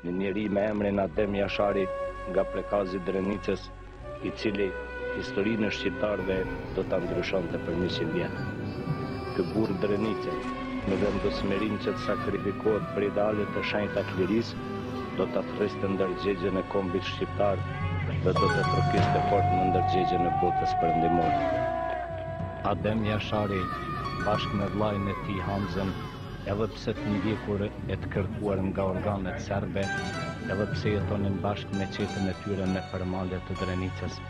një njeri me emrin Adem Jashari nga Plekazi Drenicës, i cili historinë e shqiptarëve do ta ndryshonte për 100 vjet. Ky burr Drenice, në vendosmërinë që të sakrifikohet për idealet e shenjta të lirisë, do ta thërriste ndërgjegjen e kombit shqiptar dhe do të trokiste fort në ndërgjegjen e botës perëndimore. Adem Jashari, bashkë me vllajën e tij Hamzën, edhe pse të ndjekur e të kërkuar nga organet serbe, edhe pse jetonin bashkë me qetën e tyre në përmale të Drenicës,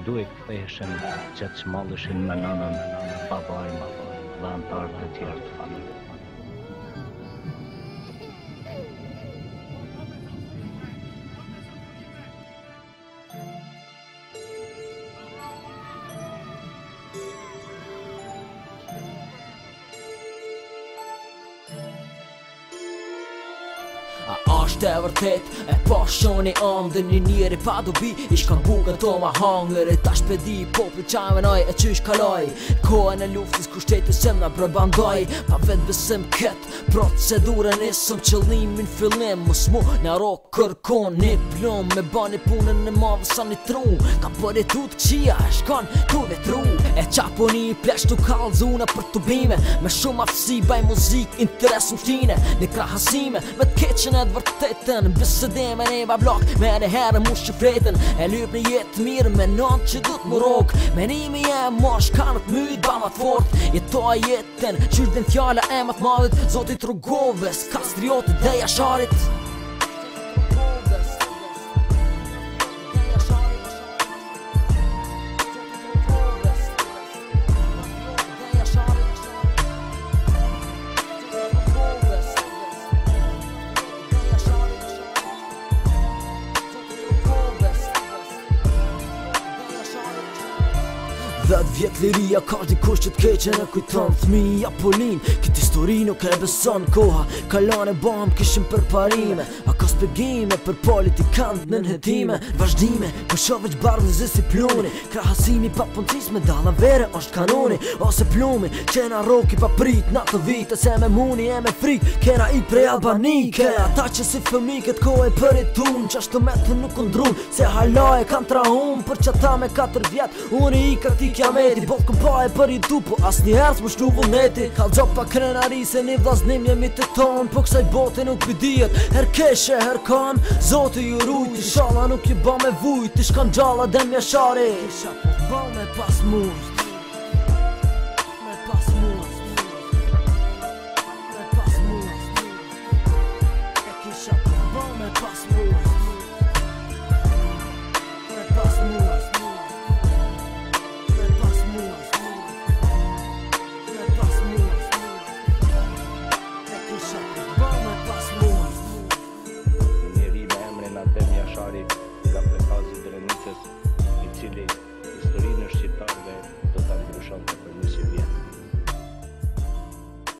duhet ktheheshin që të shmalleshin me nënën, babain dhe anëtarët e tjerë të familjes. Ashtë e vërtet, e pa shoni amdën një njeri pa dobi, i shkan bukën to ma hangër, e ta shpedi popli qaj venaj e qysh kaloj. Kohën e luftës kushtetit sem na brabandoj, pa vetë besim këtë procedurën isëm qëllimin fillim, mos mu në ro kërkon një plum, me bani punën e madhe sa një tru, ka për e tut këqia e shkan tu vetru, e qapo një plesh tu kalzuna për të bime, me shumë aftësi baj muzik, interes më shtine, një krahasime, me të keqen e të vërtetën, bisedem e neva blok, me në herë mu shqifretën, e lyp në jetë mirë me nënë që du të më rogë, menimi e mosh ka në të myjt ba ma të fort, jetoj jetën, qyrë din fjalla e ma të madhët, zotit rrugoves, kastriotit dhe Jasharit. Dhet vjet liria ka dikush që t'keqen e kujton fëmija Polin, këtë histori nuk e beson koha, kalan e bam kishim për parime, a ka spjegime për politikant në nëhetime, vazhdime, për shove që barë në zesi ploni, krahasimi pa puncis me dalla vere është kanoni, ose plumi, qena roki pa prit në të vite, se me muni e me frik, kena i prej Albanike, ata që si fëmi këtë kohë e për i tun, që ashtë të metën nuk ndrun, se halaje kanë trahum, për që ta me 4 vjet, unë i ka ti kiameti, bot këmpa e për i du, po as një herës më shtu vullneti, kall gjop pa krenari se një vllaznim jemi të ton, po kësaj bote nuk pidijet, her keshe, her kan, zoti ju rujt, inshallah nuk ju ba me vujt, i shkan gjalla Adem Jashari, kisha po ba me pas murt. Njeri me emrin Adem Jashari nga Plekazi Drenicës, i cili